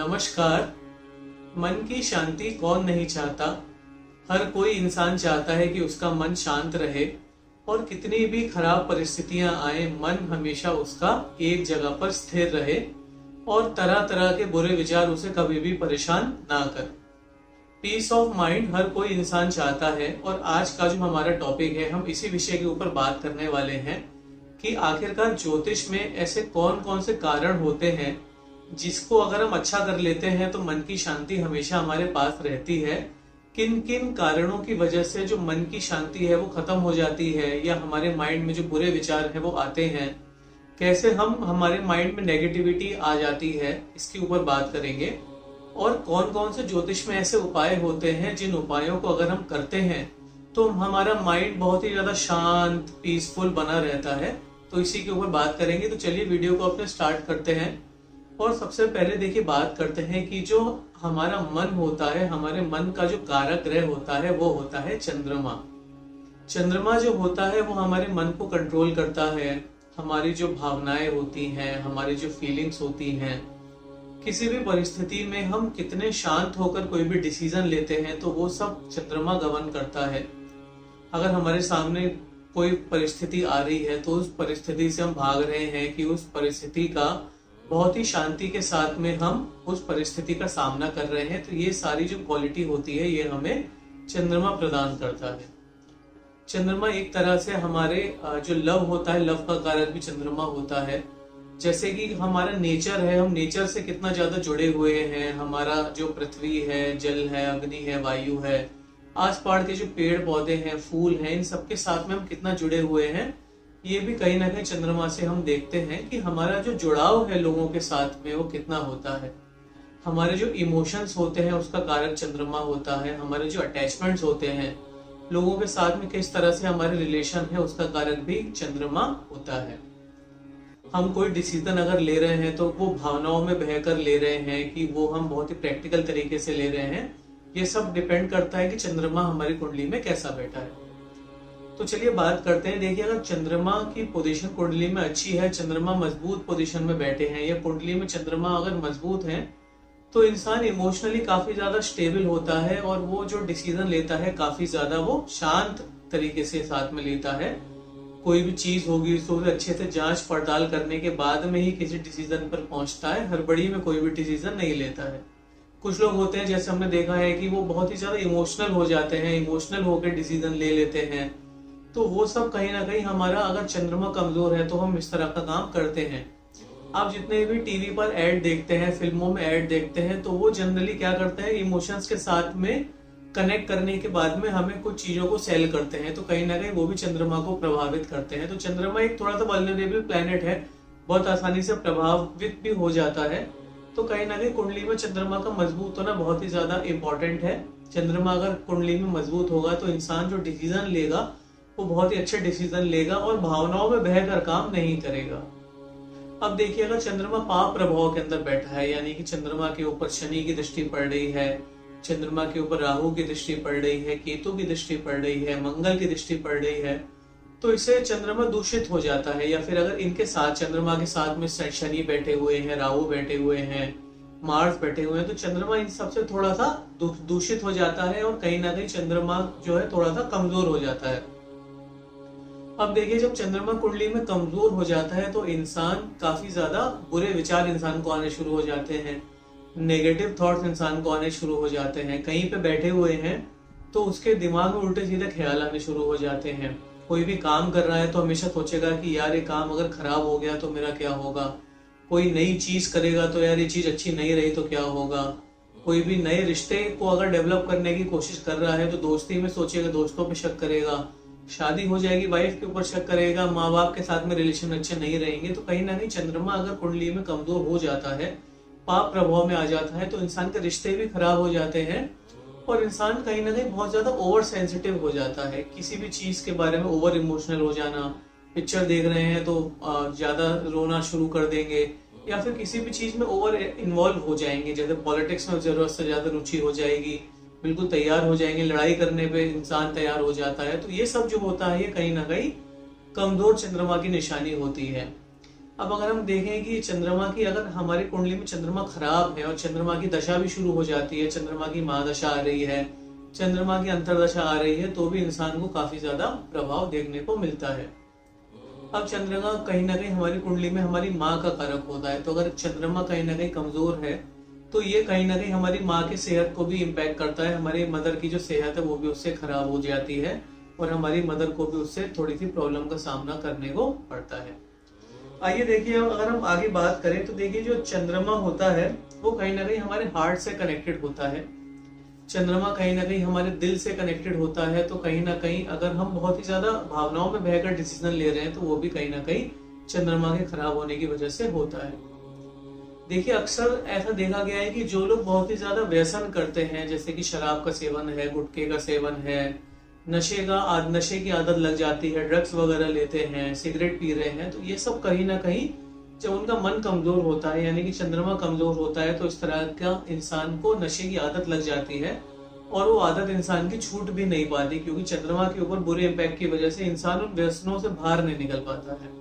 नमस्कार। मन की शांति कौन नहीं चाहता। हर कोई इंसान चाहता है कि उसका मन शांत रहे और कितनी भी खराब परिस्थितियां आए मन हमेशा उसका एक जगह पर स्थिर रहे और तरह तरह के बुरे विचार उसे कभी भी परेशान ना कर। पीस ऑफ माइंड हर कोई इंसान चाहता है और आज का जो हमारा टॉपिक है हम इसी विषय के ऊपर बात करने वाले हैं कि आखिरकार ज्योतिष में ऐसे कौन कौन से कारण होते हैं जिसको अगर हम अच्छा कर लेते हैं तो मन की शांति हमेशा हमारे पास रहती है। किन किन कारणों की वजह से जो मन की शांति है वो खत्म हो जाती है या हमारे माइंड में जो बुरे विचार है वो आते हैं, कैसे हमारे माइंड में नेगेटिविटी आ जाती है, इसके ऊपर बात करेंगे। और कौन कौन से ज्योतिष में ऐसे उपाय होते हैं जिन उपायों को अगर हम करते हैं तो हमारा माइंड बहुत ही ज्यादा शांत पीसफुल बना रहता है। तो इसी के ऊपर बात करेंगे। तो चलिए वीडियो को अपने स्टार्ट करते हैं। और सबसे पहले देखिए बात करते हैं कि जो हमारा मन होता है, हमारे मन का जो कारक ग्रह होता है वो होता है चंद्रमा। चंद्रमा जो होता है वो हमारे मन को कंट्रोल करता है। हमारी जो भावनाएं होती हैं, हमारी जो फीलिंग्स होती हैं, किसी भी परिस्थिति में हम कितने शांत होकर कोई भी डिसीजन लेते हैं तो वो सब चंद्रमा गवर्न करता है। अगर हमारे सामने कोई परिस्थिति आ रही है तो उस परिस्थिति से हम भाग रहे हैं कि उस परिस्थिति का बहुत ही शांति के साथ में हम उस परिस्थिति का सामना कर रहे हैं, तो ये सारी जो क्वालिटी होती है ये हमें चंद्रमा प्रदान करता है। चंद्रमा एक तरह से हमारे जो लव होता है, लव का कारक भी चंद्रमा होता है। जैसे कि हमारा नेचर है, हम नेचर से कितना ज्यादा जुड़े हुए हैं। हमारा जो पृथ्वी है, जल है, अग्नि है, वायु है, आस पास के जो पेड़ पौधे हैं, फूल हैं, इन सबके साथ में हम कितना जुड़े हुए हैं, ये भी कहीं ना कहीं चंद्रमा से हम देखते हैं कि हमारा जो जुड़ाव है लोगों के साथ में वो कितना होता है। हमारे जो इमोशंस होते हैं उसका कारक चंद्रमा होता है। हमारे जो अटैचमेंट्स होते हैं लोगों के साथ में, किस तरह से हमारे रिलेशन है, उसका कारक भी चंद्रमा होता है। हम कोई डिसीजन अगर ले रहे हैं तो वो भावनाओं में बहकर ले रहे हैं कि वो हम बहुत ही प्रैक्टिकल तरीके से ले रहे हैं, ये सब डिपेंड करता है कि चंद्रमा हमारी कुंडली में कैसा बैठा है। तो चलिए बात करते हैं। देखिए अगर चंद्रमा की पोजीशन कुंडली में अच्छी है, चंद्रमा मजबूत पोजीशन में बैठे हैं या कुंडली में चंद्रमा अगर मजबूत है तो इंसान इमोशनली काफी ज्यादा स्टेबल होता है और वो जो डिसीजन लेता है काफी ज्यादा वो शांत तरीके से साथ में लेता है। कोई भी चीज होगी तो उसे अच्छे से जांच पड़ताल करने के बाद में ही किसी डिसीजन पर पहुंचता है। हड़बड़ी में कोई भी डिसीजन नहीं लेता है। कुछ लोग होते हैं जैसे हमने देखा है कि वो बहुत ही ज्यादा इमोशनल हो जाते हैं, इमोशनल होकर डिसीजन ले लेते हैं। तो वो सब कहीं ना कहीं हमारा अगर चंद्रमा कमजोर है तो हम इस तरह का काम करते हैं। आप जितने भी टीवी पर ऐड देखते हैं, फिल्मों में ऐड देखते हैं, तो वो जनरली क्या करते हैं, इमोशंस के साथ में कनेक्ट करने के बाद में हमें कुछ चीजों को सेल करते हैं। तो कहीं ना कहीं वो भी चंद्रमा को प्रभावित करते हैं। तो चंद्रमा एक थोड़ा सा वल्नरेबल प्लेनेट है, बहुत आसानी से प्रभावित भी हो जाता है। तो कहीं ना कहीं कुंडली में चंद्रमा का मजबूत होना बहुत ही ज्यादा इंपॉर्टेंट है। चंद्रमा अगर कुंडली में मजबूत होगा तो इंसान जो डिसीजन लेगा वो बहुत ही अच्छे डिसीजन लेगा और भावनाओं में बहकर काम नहीं करेगा। अब देखिए अगर चंद्रमा पाप प्रभाव के अंदर बैठा है, यानी कि चंद्रमा के ऊपर शनि की दृष्टि पड़ रही है, चंद्रमा के ऊपर राहु की दृष्टि पड़ रही है, केतु की दृष्टि पड़ रही है, मंगल की दृष्टि पड़ रही है, तो इससे चंद्रमा दूषित हो जाता है। या फिर अगर इनके साथ चंद्रमा के साथ में शनि बैठे हुए हैं, राहु बैठे हुए हैं, मार्स बैठे हुए हैं, तो चंद्रमा इन सबसे थोड़ा सा दूषित हो जाता है और कहीं ना कहीं चंद्रमा जो है थोड़ा सा कमजोर हो जाता है। अब देखिए जब चंद्रमा कुंडली में कमजोर हो जाता है तो इंसान काफी ज्यादा बुरे विचार इंसान को आने शुरू हो जाते हैं, नेगेटिव थॉट्स इंसान को आने शुरू हो जाते हैं। कहीं पे बैठे हुए हैं तो उसके दिमाग में उल्टे सीधे ख्याल आने शुरू हो जाते हैं। कोई भी काम कर रहा है तो हमेशा सोचेगा कि यार ये काम अगर खराब हो गया तो मेरा क्या होगा। कोई नई चीज करेगा तो यार ये चीज अच्छी नहीं रही तो क्या होगा। कोई भी नए रिश्ते को अगर डेवलप करने की कोशिश कर रहा है तो दोस्ती में सोचेगा, दोस्तों पे शक करेगा, शादी हो जाएगी वाइफ के ऊपर शक करेगा, माँ बाप के साथ में रिलेशन अच्छे नहीं रहेंगे। तो कहीं ना कहीं चंद्रमा अगर कुंडली में कमजोर हो जाता है, पाप प्रभाव में आ जाता है, तो इंसान के रिश्ते भी खराब हो जाते हैं और इंसान कहीं ना कहीं बहुत ज्यादा ओवर सेंसिटिव हो जाता है। किसी भी चीज के बारे में ओवर इमोशनल हो जाना, पिक्चर देख रहे हैं तो ज्यादा रोना शुरू कर देंगे या फिर किसी भी चीज में ओवर इन्वॉल्व हो जाएंगे। जैसे पॉलिटिक्स में जरूरत से ज्यादा रुचि हो जाएगी, बिल्कुल तैयार हो जाएंगे, लड़ाई करने पे इंसान तैयार हो जाता है। तो ये सब जो होता है ये कहीं ना कहीं कमजोर चंद्रमा की निशानी होती है। अब अगर हम देखें कि चंद्रमा की, अगर हमारी कुंडली में चंद्रमा खराब है और चंद्रमा की दशा भी शुरू हो जाती है, चंद्रमा की महादशा आ रही है, चंद्रमा की अंतरदशा आ रही है, तो भी इंसान को काफी ज्यादा प्रभाव देखने को मिलता है। अब चंद्रमा कहीं ना कहीं हमारी कुंडली में हमारी माँ का कारक होता है, तो अगर चंद्रमा कहीं ना कहीं कमजोर है तो ये कहीं ना कहीं हमारी माँ की सेहत को भी इम्पैक्ट करता है। हमारी मदर की जो सेहत है वो भी उससे खराब हो जाती है और हमारी मदर को भी उससे थोड़ी सी प्रॉब्लम का सामना करने को पड़ता है। आइए देखिए, अगर हम आगे बात करें तो देखिए जो चंद्रमा होता है वो कहीं ना कहीं हमारे हार्ट से कनेक्टेड होता है। चंद्रमा कहीं ना कहीं हमारे दिल से कनेक्टेड होता है, तो कहीं ना कहीं अगर हम बहुत ही ज्यादा भावनाओं में बहकर डिसीजन ले रहे हैं तो वो भी कहीं ना कहीं चंद्रमा के खराब होने की वजह से होता है। देखिए अक्सर ऐसा देखा गया है कि जो लोग बहुत ही ज्यादा व्यसन करते हैं, जैसे कि शराब का सेवन है, गुटखे का सेवन है, नशे की आदत लग जाती है, ड्रग्स वगैरह लेते हैं, सिगरेट पी रहे हैं, तो ये सब कहीं ना कहीं जब उनका मन कमजोर होता है यानी कि चंद्रमा कमजोर होता है तो इस तरह का इंसान को नशे की आदत लग जाती है और वो आदत इंसान की छूट भी नहीं पाती, क्योंकि चंद्रमा के ऊपर बुरे इम्पैक्ट की वजह से इंसान उन व्यसनों से बाहर नहीं निकल पाता है।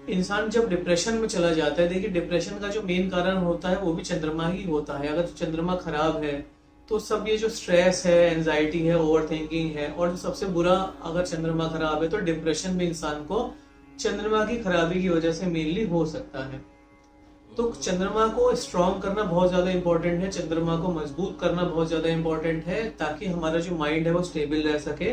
इंसान जब डिप्रेशन में चला जाता है, देखिए डिप्रेशन का जो मेन कारण होता है वो भी चंद्रमा ही होता है। अगर चंद्रमा खराब है तो सब ये जो स्ट्रेस है, एंजाइटी है, ओवर थिंकिंग है, और जो सबसे बुरा अगर चंद्रमा खराब है तो डिप्रेशन भी इंसान को चंद्रमा की खराबी की वजह से मेनली हो सकता है। तो चंद्रमा को स्ट्रॉन्ग करना बहुत ज्यादा इंपॉर्टेंट है, चंद्रमा को मजबूत करना बहुत ज्यादा इंपॉर्टेंट है, ताकि हमारा जो माइंड है वो स्टेबल रह सके,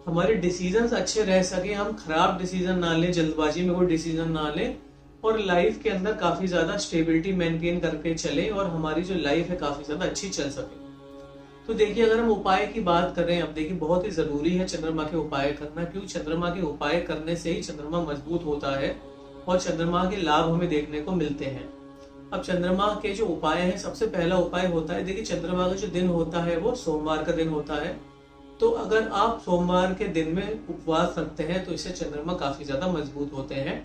हमारे डिसीजंस अच्छे रह सके, हम खराब डिसीजन ना लें, जल्दबाजी में कोई डिसीजन ना लें, और लाइफ के अंदर काफी ज्यादा स्टेबिलिटी मेंटेन करके चले और हमारी जो लाइफ है काफी ज्यादा अच्छी चल सके। तो देखिए अगर हम उपाय की बात करें, अब देखिए बहुत ही जरूरी है चंद्रमा के उपाय करना, क्योंकि चंद्रमा के उपाय करने से ही चंद्रमा मजबूत होता है और चंद्रमा के लाभ हमें देखने को मिलते हैं। अब चंद्रमा के जो उपाय हैं, सबसे पहला उपाय होता है, देखिए चंद्रमा का जो दिन होता है वो सोमवार का दिन होता है, तो अगर आप सोमवार के दिन में उपवास रखते हैं तो इससे चंद्रमा काफी ज्यादा मजबूत होते हैं।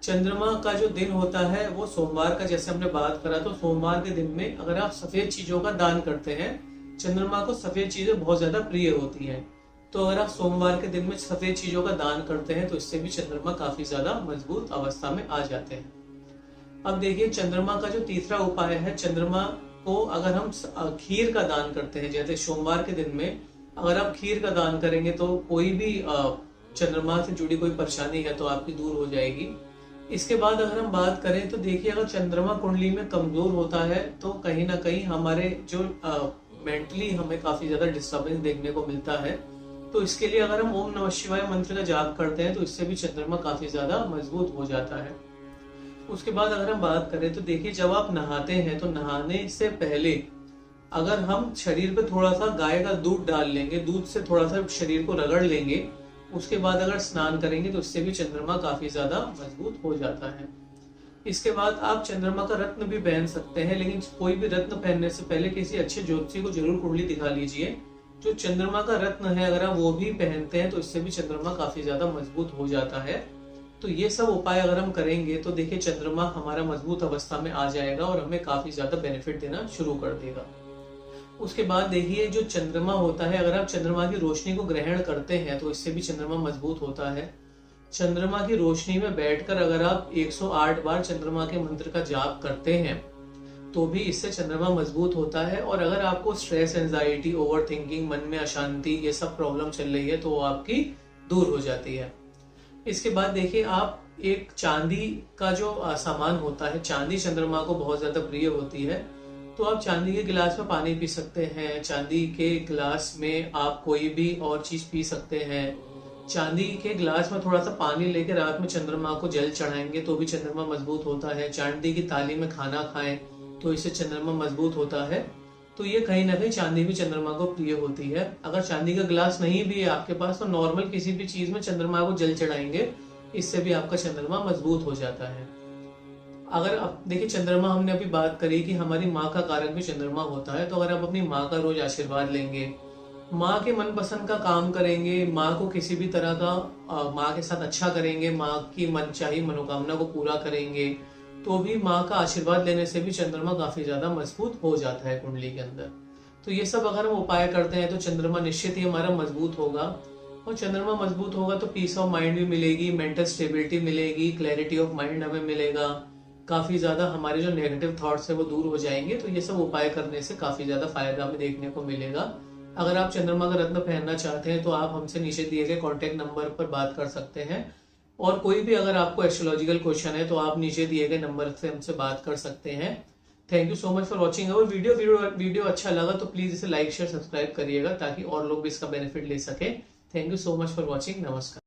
चंद्रमा का जो दिन होता है वो सोमवार का, जैसे हमने बात करा, तो सोमवार के दिन में अगर आप सफेद चीजों का दान करते हैं, चंद्रमा को सफेद चीजें बहुत ज्यादा प्रिय होती हैं, तो अगर आप सोमवार के दिन में सफेद चीजों का दान करते हैं तो इससे भी चंद्रमा काफी ज्यादा मजबूत अवस्था में आ जाते हैं। अब देखिए चंद्रमा का जो तीसरा उपाय है, चंद्रमा को अगर हम खीर का दान करते हैं, जैसे सोमवार के दिन में अगर आप खीर का दान करेंगे तो कोई भी चंद्रमा से जुड़ी कोई परेशानी है तो आपकी दूर हो जाएगी। इसके बाद अगर हम बात करें तो देखिए अगर चंद्रमा कुंडली में कमजोर होता है तो कहीं ना कहीं हमारे जो मेंटली हमें काफी ज्यादा डिस्टर्बेंस देखने को मिलता है, तो इसके लिए अगर हम ओम नमः शिवाय मंत्र का जाप करते हैं तो इससे भी चंद्रमा काफी ज्यादा मजबूत हो जाता है। उसके बाद अगर हम बात करें तो देखिए जब आप नहाते हैं तो नहाने से पहले अगर हम शरीर पे थोड़ा सा गाय का दूध डाल लेंगे, दूध से थोड़ा सा शरीर को रगड़ लेंगे, उसके बाद अगर स्नान करेंगे तो इससे भी चंद्रमा काफी ज्यादा मजबूत हो जाता है। इसके बाद आप चंद्रमा का रत्न भी पहन सकते हैं, लेकिन कोई भी रत्न पहनने से पहले किसी अच्छे ज्योतिषी को जरूर कुंडली दिखा लीजिए। जो चंद्रमा का रत्न है अगर आप वो भी पहनते हैं तो इससे भी चंद्रमा काफी ज्यादा मजबूत हो जाता है। तो ये सब उपाय अगर हम करेंगे तो देखिए चंद्रमा हमारा मजबूत अवस्था में आ जाएगा और हमें काफी ज्यादा बेनिफिट देना शुरू कर देगा। उसके बाद देखिए जो चंद्रमा होता है, अगर आप चंद्रमा की रोशनी को ग्रहण करते हैं तो इससे भी चंद्रमा मजबूत होता है। चंद्रमा की रोशनी में बैठकर अगर आप 108 बार चंद्रमा के मंत्र का जाप करते हैं तो भी इससे चंद्रमा मजबूत होता है। और अगर आपको स्ट्रेस, एंजाइटी, ओवर थिंकिंग, मन में अशांति, ये सब प्रॉब्लम चल रही है तो वो आपकी दूर हो जाती है। इसके बाद देखिए आप एक चांदी का जो सामान होता है, चांदी चंद्रमा को बहुत ज्यादा प्रिय होती है, तो आप चांदी के गिलास में पानी पी सकते हैं, चांदी के गिलास में आप कोई भी और चीज पी सकते हैं। चांदी के गिलास में थोड़ा सा पानी लेकर रात में चंद्रमा को जल चढ़ाएंगे तो भी चंद्रमा मजबूत होता है। चांदी की थाली में खाना खाएं तो इससे चंद्रमा मजबूत होता है। तो ये कहीं ना कहीं चांदी भी चंद्रमा को प्रिय होती है। अगर चांदी का गिलास नहीं भी है आपके पास तो नॉर्मल किसी भी चीज में चंद्रमा को जल चढ़ाएंगे, इससे भी आपका चंद्रमा मजबूत हो जाता है। अगर आप देखिए चंद्रमा, हमने अभी बात करी कि हमारी माँ का कारक भी चंद्रमा होता है, तो अगर आप अपनी माँ का रोज आशीर्वाद लेंगे, माँ के मनपसंद का काम करेंगे, माँ को किसी भी तरह का माँ के साथ अच्छा करेंगे, माँ की मनचाही मनोकामना को पूरा करेंगे, तो भी माँ का आशीर्वाद लेने से भी चंद्रमा काफी ज्यादा मजबूत हो जाता है कुंडली के अंदर। तो ये सब अगर हम उपाय करते हैं तो चंद्रमा निश्चित ही हमारा मजबूत होगा। और चंद्रमा मजबूत होगा तो पीस ऑफ माइंड भी मिलेगी, मेंटल स्टेबिलिटी मिलेगी, क्लैरिटी ऑफ माइंड हमें मिलेगा, काफी ज्यादा हमारे जो नेगेटिव थॉट्स है वो दूर हो जाएंगे। तो ये सब उपाय करने से काफी ज्यादा फायदा हमें देखने को मिलेगा। अगर आप चंद्रमा का रत्न पहनना चाहते हैं तो आप हमसे नीचे दिए गए कॉन्टेक्ट नंबर पर बात कर सकते हैं। और कोई भी अगर आपको एस्ट्रोलॉजिकल क्वेश्चन है तो आप नीचे दिए गए नंबर से हमसे बात कर सकते हैं। Thank you so much for watching our video अच्छा लगा तो प्लीज इसे लाइक शेयर सब्सक्राइब करिएगा ताकि और लोग भी इसका बेनिफिट ले सके। Thank you so much for watching. नमस्कार।